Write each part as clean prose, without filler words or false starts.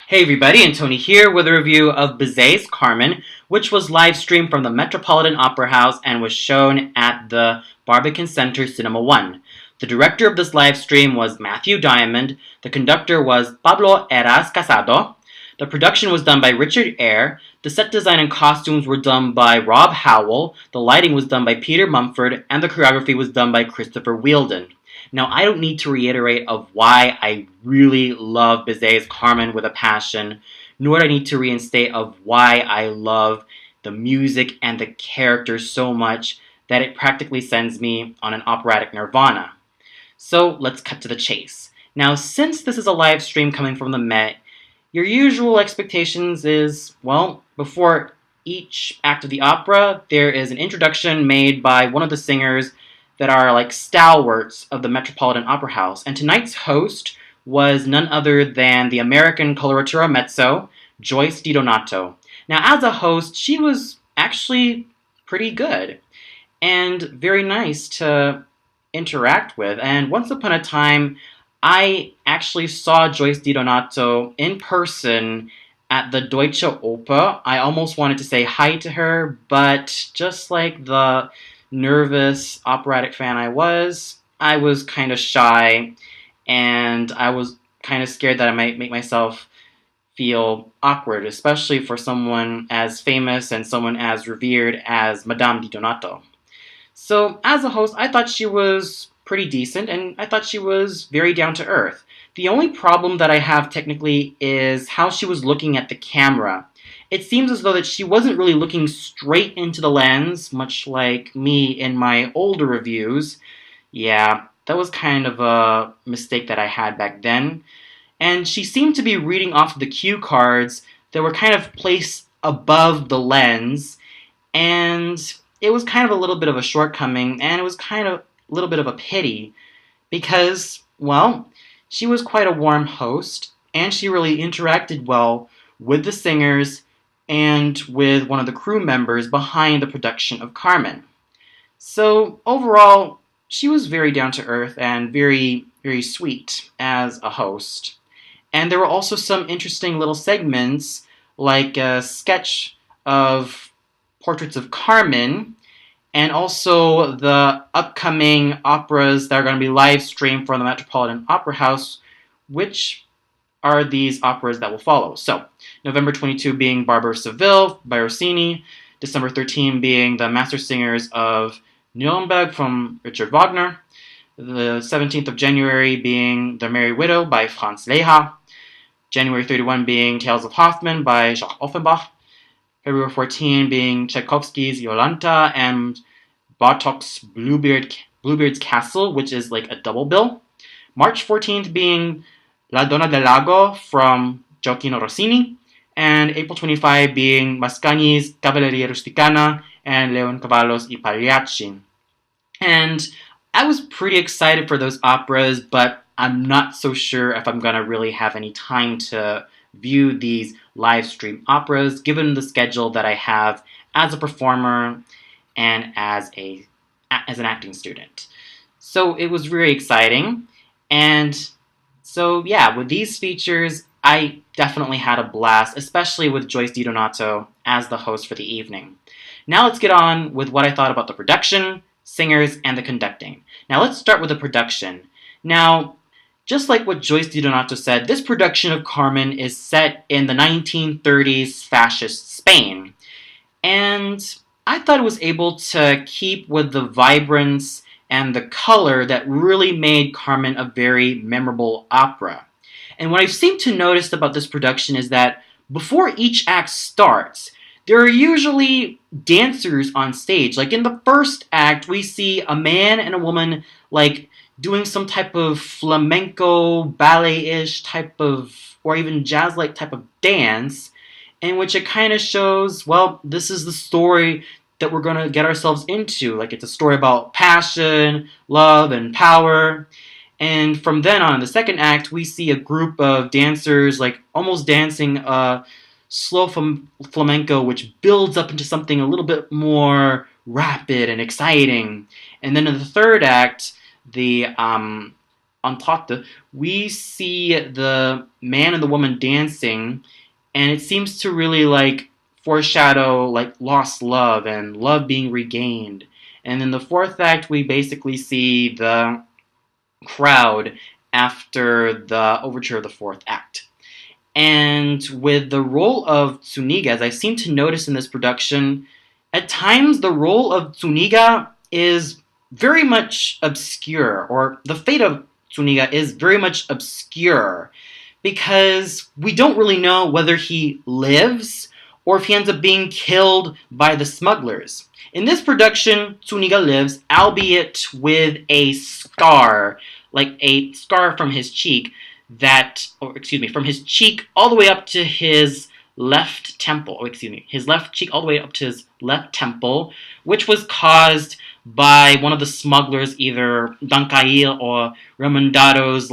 Hey everybody, and Tony here with a review of Bizet's Carmen, which was live streamed from the Metropolitan Opera House and was shown at the Barbican Center Cinema 1. The director of this live stream was Matthew Diamond, the conductor was Pablo Eras Casado, the production was done by Richard Eyre, the set design and costumes were done by Rob Howell, the lighting was done by Peter Mumford, and the choreography was done by Christopher Wheeldon. Now, I don't need to reiterate of why I really love Bizet's Carmen with a passion, nor do I need to reinstate of why I love the music and the characters so much that it practically sends me on an operatic nirvana. So let's cut to the chase. Now, since this is a live stream coming from the Met, your usual expectations is, well, before each act of the opera, there is an introduction made by one of the singers that are like stalwarts of the Metropolitan Opera House. And tonight's host was none other than the American coloratura mezzo, Joyce DiDonato. Now, as a host, she was actually pretty good and very nice to interact with. And once upon a time, I actually saw Joyce DiDonato in person at the Deutsche Oper. I almost wanted to say hi to her, but just like the nervous operatic fan I was kind of shy, and I was kind of scared that I might make myself feel awkward, especially for someone as famous and someone as revered as Madame Di Donato. So, as a host, I thought she was pretty decent, and I thought she was very down to earth. The only problem that I have technically is how she was looking at the camera. It seems as though that she wasn't really looking straight into the lens, much like me in my older reviews. Yeah, that was kind of a mistake that I had back then. And she seemed to be reading off the cue cards that were kind of placed above the lens, and it was kind of a little bit of a shortcoming, and it was kind of a little bit of a pity, because, well, she was quite a warm host, and she really interacted well with the singers and with one of the crew members behind the production of Carmen. So overall, she was very down to earth and very, very sweet as a host. And there were also some interesting little segments, like a sketch of portraits of Carmen, and also the upcoming operas that are going to be live streamed from the Metropolitan Opera House, which are these operas that will follow. So, November 22 being Barber of Seville by Rossini, December 13 being The Master Singers of Nuremberg from Richard Wagner, the 17th of January being The Merry Widow by Franz Lehár, January 31 being Tales of Hoffmann by Jacques Offenbach, February 14 being Tchaikovsky's Yolanta and Bartók's Bluebeard's Castle, which is like a double bill, March 14th being La Donna del Lago from Gioacchino Rossini, and April 25 being Mascagni's Cavalleria Rusticana and Leoncavallo's I Pagliacci. And I was pretty excited for those operas, but I'm not so sure if I'm going to really have any time to view these live stream operas, given the schedule that I have as a performer and as an acting student. So it was very exciting, and so yeah, with these features, I definitely had a blast, especially with Joyce DiDonato as the host for the evening. Now let's get on with what I thought about the production, singers, and the conducting. Now let's start with the production. Now, just like what Joyce DiDonato said, this production of Carmen is set in the 1930s fascist Spain. And I thought it was able to keep with the vibrance and the color that really made Carmen a very memorable opera. And what I've seemed to notice about this production is that before each act starts, there are usually dancers on stage. Like in the first act, we see a man and a woman like doing some type of flamenco, ballet-ish type of, or even jazz-like type of dance, in which it kind of shows, well, this is the story that we're going to get ourselves into. Like, it's a story about passion, love, and power. And from then on, in the second act, we see a group of dancers, like, almost dancing a slow flamenco, which builds up into something a little bit more rapid and exciting. And then in the third act, the entr'acte, we see the man and the woman dancing, and it seems to really like foreshadow like lost love and love being regained. And in the fourth act, we basically see the crowd after the overture of the fourth act. And with the role of Tsuniga, as I seem to notice in this production, at times the role of Tsuniga is very much obscure, or the fate of Tsuniga is very much obscure, because we don't really know whether he lives or if he ends up being killed by the smugglers. In this production, Tsuniga lives, albeit with a scar, like a scar from his cheek, from his cheek all the way up to his left temple, his left cheek all the way up to his left temple, which was caused by one of the smugglers, either Dancail or Remendado's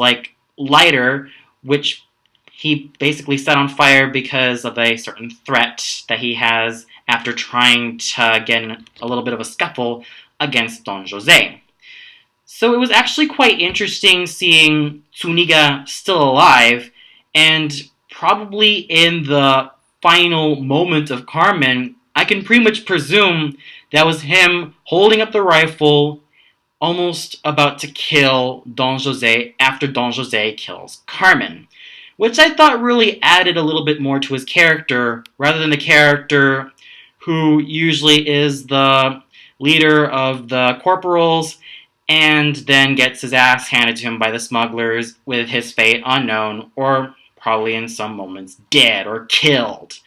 lighter, which he basically set on fire because of a certain threat that he has after trying to get in a little bit of a scuffle against Don Jose. So it was actually quite interesting seeing Tsuniga still alive, and probably in the final moment of Carmen, I can pretty much presume that was him holding up the rifle, almost about to kill Don Jose after Don Jose kills Carmen, which I thought really added a little bit more to his character, rather than the character who usually is the leader of the corporals and then gets his ass handed to him by the smugglers with his fate unknown, or probably in some moments dead or killed.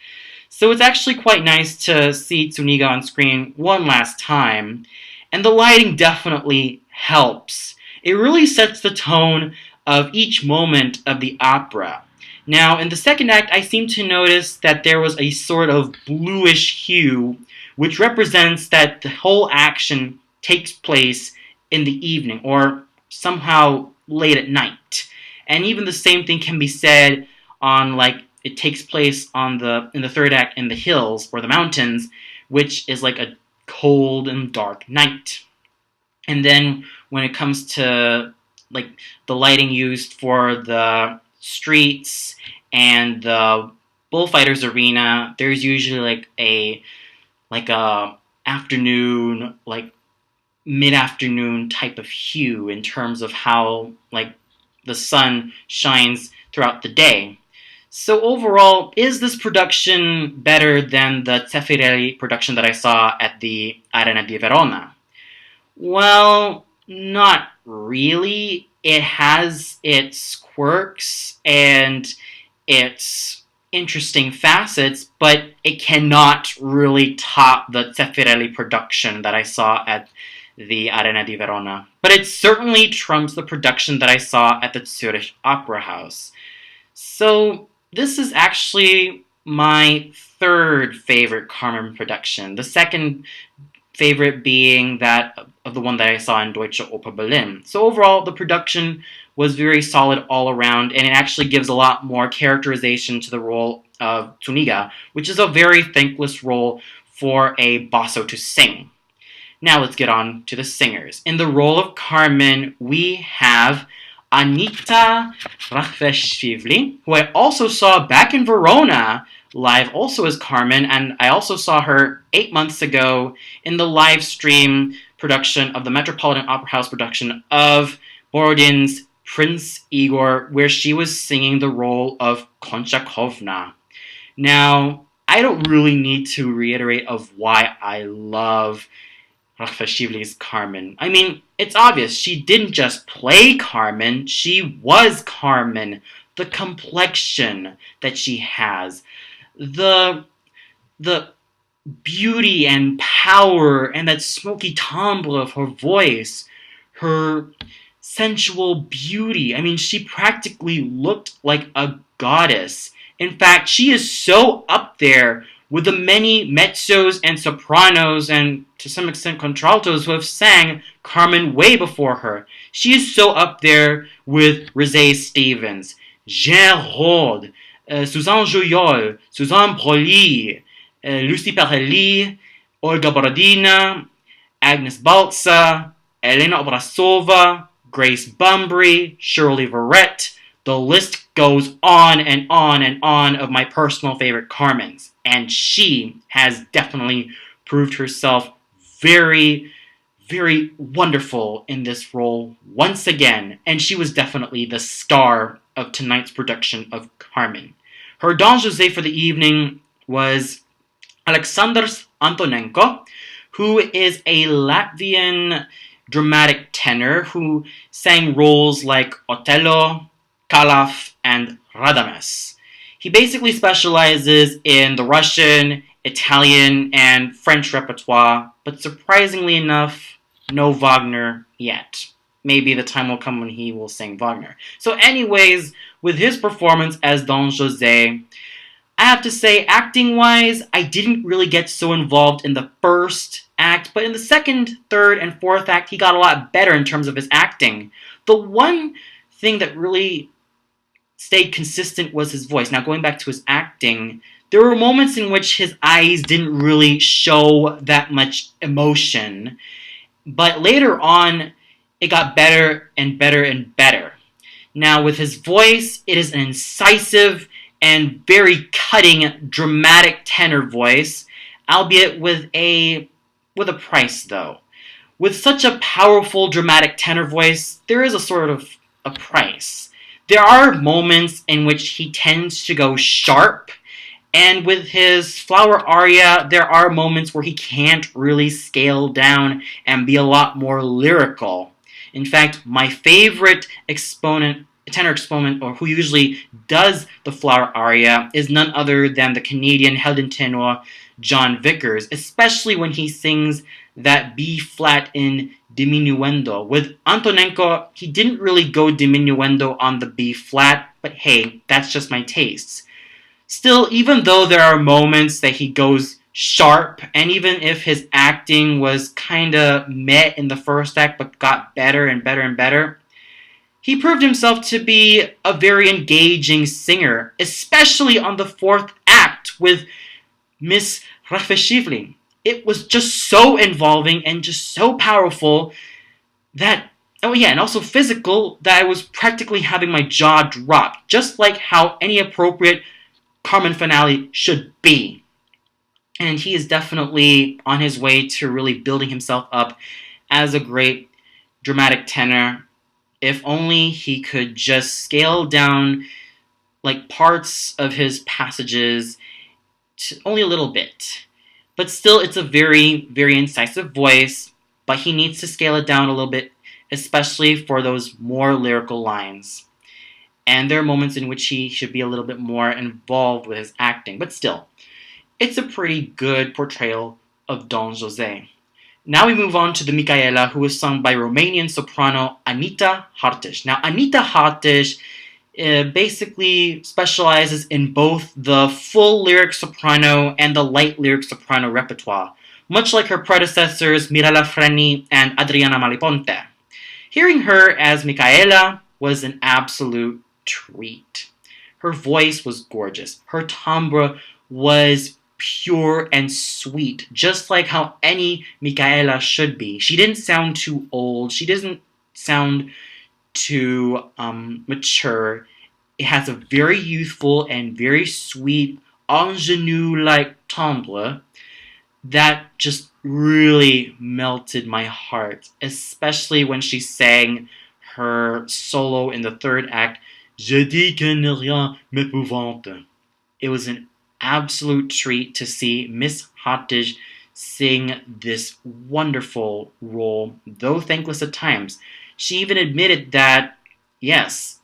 So it's actually quite nice to see Tsuniga on screen one last time, and the lighting definitely helps. It really sets the tone of each moment of the opera. Now, in the second act, I seem to notice that there was a sort of bluish hue, which represents that the whole action takes place in the evening, or somehow late at night. And even the same thing can be said on, it takes place in the third act in the hills, or the mountains, which is like a cold and dark night. And then when it comes to, the lighting used for the streets and the bullfighters arena, there's usually a afternoon, mid-afternoon type of hue in terms of how the sun shines throughout the day. So overall, is this production better than the Zeffirelli production that I saw at the Arena di Verona? Well, not really. It has its quirks and its interesting facets, but it cannot really top the Zeffirelli production that I saw at the Arena di Verona. But it certainly trumps the production that I saw at the Zurich Opera House. So this is actually my third favorite Carmen production. The second favorite being that of the one that I saw in Deutsche Oper Berlin. So overall, the production was very solid all around, and it actually gives a lot more characterization to the role of Tsuniga, which is a very thankless role for a basso to sing. Now let's get on to the singers. In the role of Carmen, we have Anita Rachvelishvili, who I also saw back in Verona live also as Carmen, and I also saw her 8 months ago in the live stream production of the Metropolitan Opera House production of Borodin's Prince Igor, where she was singing the role of Konchakovna. Now, I don't really need to reiterate of why I love Rachvelishvili's Carmen. I mean, it's obvious. She didn't just play Carmen, she was Carmen. The complexion that she has, the beauty and power and that smoky timbre of her voice, her sensual beauty. I mean, she practically looked like a goddess. In fact, she is so up there with the many mezzos and sopranos and, to some extent, contraltos who have sang Carmen way before her. She is so up there with Rizet Stevens, Jean Rode, Suzanne Joyol, Suzanne Broglie, Lucie Perelli, Olga Borodina, Agnes Baltza, Elena Obrazova, Grace Bumbry, Shirley Verrett. The list goes on and on and on of my personal favorite Carmens. And she has definitely proved herself very, very wonderful in this role once again. And she was definitely the star of tonight's production of Carmen. Her Don Jose for the evening was Alexander Antonenko, who is a Latvian dramatic tenor who sang roles like Otello, Kalaf, and Radames. He basically specializes in the Russian, Italian, and French repertoire, but surprisingly enough, no Wagner yet. Maybe the time will come when he will sing Wagner. So anyways, with his performance as Don Jose, I have to say, acting-wise, I didn't really get so involved in the first act, but in the second, third, and fourth act, he got a lot better in terms of his acting. The one thing that really stayed consistent was his voice. Now, going back to his acting, there were moments in which his eyes didn't really show that much emotion, but later on, it got better and better and better. Now, with his voice, it is an incisive and very cutting, dramatic tenor voice, albeit with a price, though. With such a powerful, dramatic tenor voice, there is a sort of a price. There are moments in which he tends to go sharp, and with his flower aria, there are moments where he can't really scale down and be a lot more lyrical. In fact, my favorite tenor exponent, or who usually does the flower aria, is none other than the Canadian Helden tenor John Vickers, especially when he sings that B flat in diminuendo. With Antonenko, he didn't really go diminuendo on the B flat, but hey, that's just my tastes. Still, even though there are moments that he goes sharp, and even if his acting was kinda meh in the first act but got better and better and better, he proved himself to be a very engaging singer, especially on the fourth act with Miss Rachvelishvili. It was just so involving and just so powerful that, oh yeah, and also physical, that I was practically having my jaw drop, just like how any appropriate Carmen finale should be. And he is definitely on his way to really building himself up as a great dramatic tenor. If only he could just scale down like parts of his passages to only a little bit. But still, it's a very, very incisive voice, but he needs to scale it down a little bit, especially for those more lyrical lines. And there are moments in which he should be a little bit more involved with his acting, but still, it's a pretty good portrayal of Don Jose. Now we move on to the Micaela, who is sung by Romanian soprano Anita Rachvelishvili. Now, Anita Rachvelishvili basically specializes in both the full lyric soprano and the light lyric soprano repertoire, much like her predecessors Mirella Freni and Adriana Maliponte. Hearing her as Micaela was an absolute treat. Her voice was gorgeous. Her timbre was pure and sweet, just like how any Micaela should be. She didn't sound too old. She doesn't sound too mature. It has a very youthful and very sweet ingenue-like timbre that just really melted my heart, especially when she sang her solo in the third act, Je dis que ne rien m'épouvante. It was an absolute treat to see Miss Rachvelishvili sing this wonderful role, though thankless at times. She even admitted that, yes,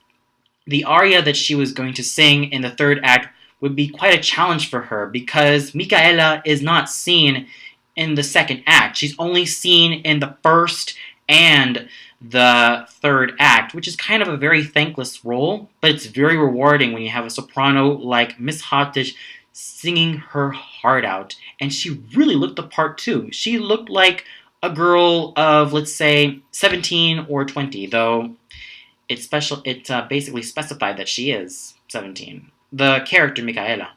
the aria that she was going to sing in the third act would be quite a challenge for her because Micaela is not seen in the second act. She's only seen in the first and the third act, which is kind of a very thankless role, but it's very rewarding when you have a soprano like Miss Rachvelishvili singing her heart out. And she really looked the part too. She looked like a girl of, let's say, 17 or 20, though it basically specified that she is 17. The character Micaela.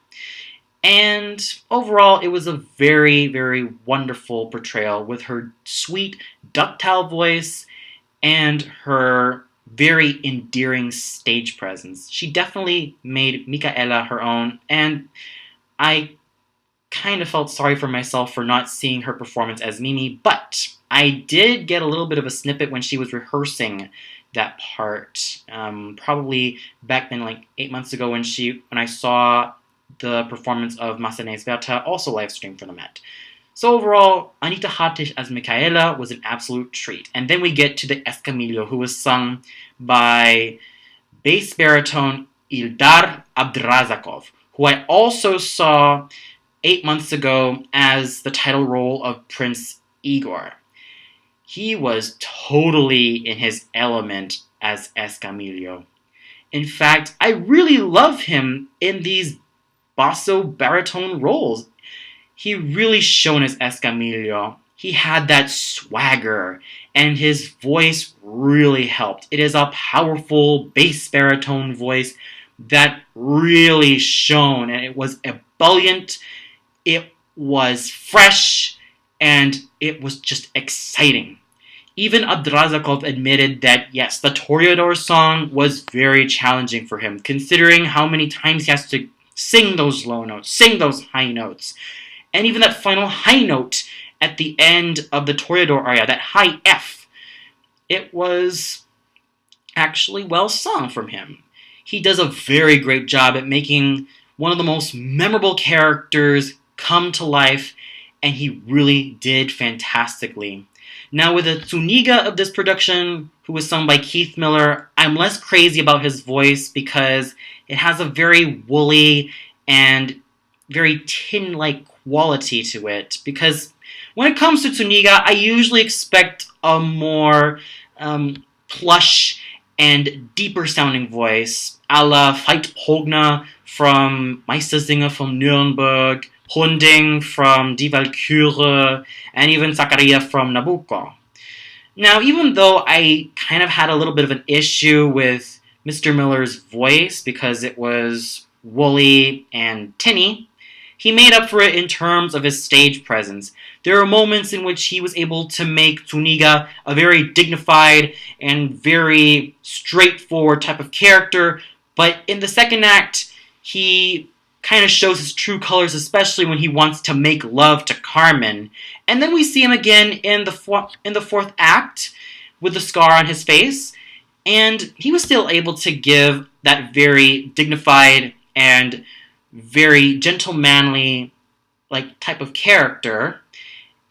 And overall, it was a very, very wonderful portrayal with her sweet, ductile voice and her very endearing stage presence. She definitely made Micaela her own, and I kind of felt sorry for myself for not seeing her performance as Mimi, but I did get a little bit of a snippet when she was rehearsing that part. Probably back then, like 8 months ago, when I saw the performance of Masane's Berta, also live streamed for the Met. So overall, Anita Rachvelishvili as Micaela was an absolute treat. And then we get to the Escamillo, who was sung by bass baritone Ildar Abdrazakov, who I also saw 8 months ago as the title role of Prince Igor. He was totally in his element as Escamillo. In fact, I really love him in these basso baritone roles. He really shone as Escamillo. He had that swagger, and his voice really helped. It is a powerful bass baritone voice that really shone, and it was ebullient, it was fresh, and it was just exciting. Even Abdrazakov admitted that, yes, the Toreador song was very challenging for him, considering how many times he has to sing those low notes, sing those high notes. And even that final high note at the end of the Toreador aria, that high F, it was actually well sung from him. He does a very great job at making one of the most memorable characters come to life, and he really did fantastically. Now, with the Zuniga of this production, who was sung by Keith Miller, I'm less crazy about his voice because it has a very woolly and very tin-like quality to it. Because when it comes to Zuniga, I usually expect a more plush and deeper sounding voice, a la Veit Hogna from Meistersinger from Nuremberg, Hunding from Die Walküre, and even Zakaria from Nabucco. Now, even though I kind of had a little bit of an issue with Mr. Miller's voice because it was woolly and tinny, he made up for it in terms of his stage presence. There are moments in which he was able to make Zuniga a very dignified and very straightforward type of character, but in the second act, he kind of shows his true colors, especially when he wants to make love to Carmen. And then we see him again in the fourth act with the scar on his face, and he was still able to give that very dignified and very gentlemanly type of character,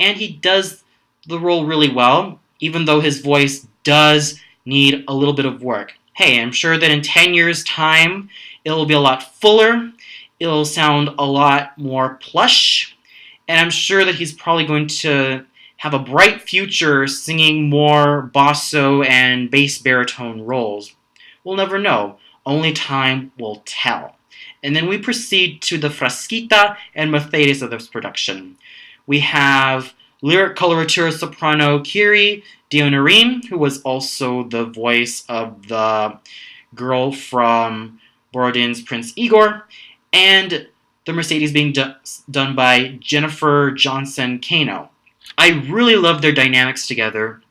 and he does the role really well, even though his voice does need a little bit of work. Hey, I'm sure that in 10 years' time, it'll be a lot fuller, it'll sound a lot more plush, and I'm sure that he's probably going to have a bright future singing more basso and bass baritone roles. We'll never know. Only time will tell. And then we proceed to the Frasquita and Mercedes of this production. We have lyric coloratura soprano Kiri Dionarin, who was also the voice of the girl from Borodin's Prince Igor, and the Mercedes being done by Jennifer Johnson Kano. I really love their dynamics together.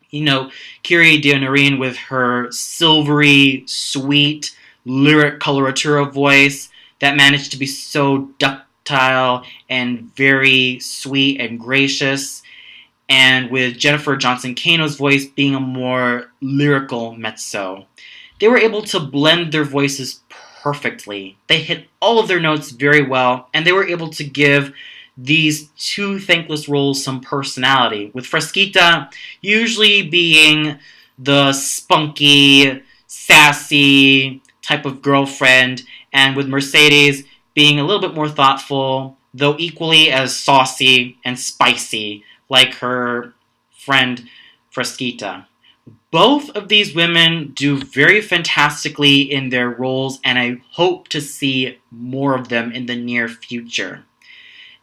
You know, Kiri Dionarin with her silvery, sweet, lyric coloratura voice that managed to be so ductile and very sweet and gracious, and with Jennifer Johnson Kano's voice being a more lyrical mezzo. They were able to blend their voices perfectly. They hit all of their notes very well, and they were able to give these two thankless roles some personality, with Frasquita usually being the spunky, sassy type of girlfriend, and with Mercedes being a little bit more thoughtful, though equally as saucy and spicy, like her friend Frasquita. Both of these women do very fantastically in their roles, and I hope to see more of them in the near future.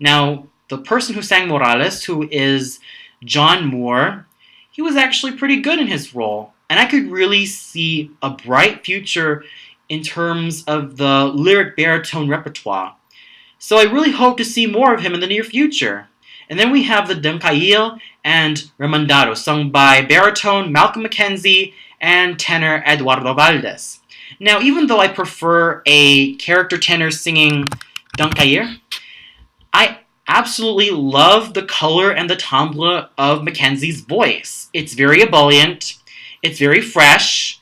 Now, the person who sang Morales, who is John Moore, he was actually pretty good in his role, and I could really see a bright future in terms of the lyric baritone repertoire. So I really hope to see more of him in the near future. And then we have the Dancail and Remandado, sung by baritone Malcolm Mackenzie and tenor Eduardo Valdez. Now, even though I prefer a character tenor singing Dancail, I absolutely love the color and the timbre of Mackenzie's voice. It's very ebullient, it's very fresh,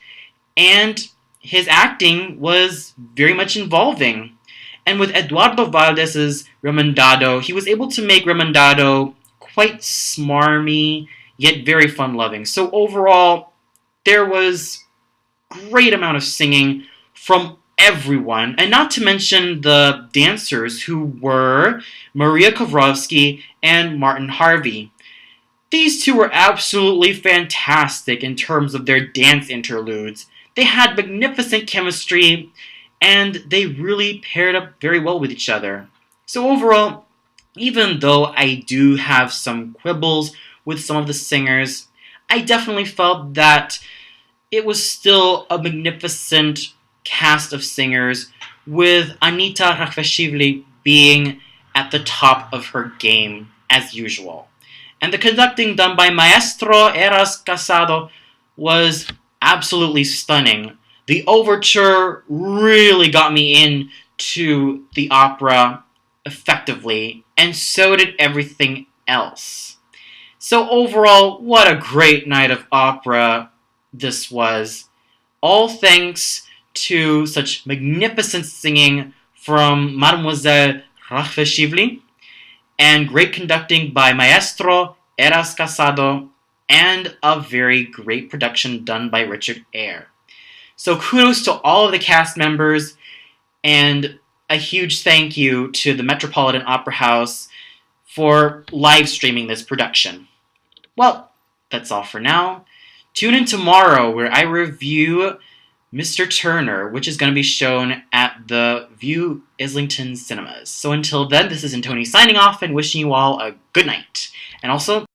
and his acting was very much involving. And with Eduardo Valdez's Remandado, he was able to make Remandado quite smarmy, yet very fun-loving. So overall, there was great amount of singing from everyone, and not to mention the dancers who were Maria Kovrovsky and Martin Harvey. These two were absolutely fantastic in terms of their dance interludes. They had magnificent chemistry, and they really paired up very well with each other. So overall, even though I do have some quibbles with some of the singers, I definitely felt that it was still a magnificent cast of singers, with Anita Rachvelishvili being at the top of her game, as usual. And the conducting done by Maestro Eras Casado was absolutely stunning. The overture really got me into the opera effectively, and so did everything else. So overall, what a great night of opera this was. All thanks to such magnificent singing from Mademoiselle Rachvelishvili, and great conducting by Maestro Eras Casado, and a very great production done by Richard Eyre. So kudos to all of the cast members, and a huge thank you to the Metropolitan Opera House for live streaming this production. Well, that's all for now. Tune in tomorrow where I review Mr. Turner, which is going to be shown at the View Islington Cinemas. So until then, this is Antoni signing off and wishing you all a good night. And also,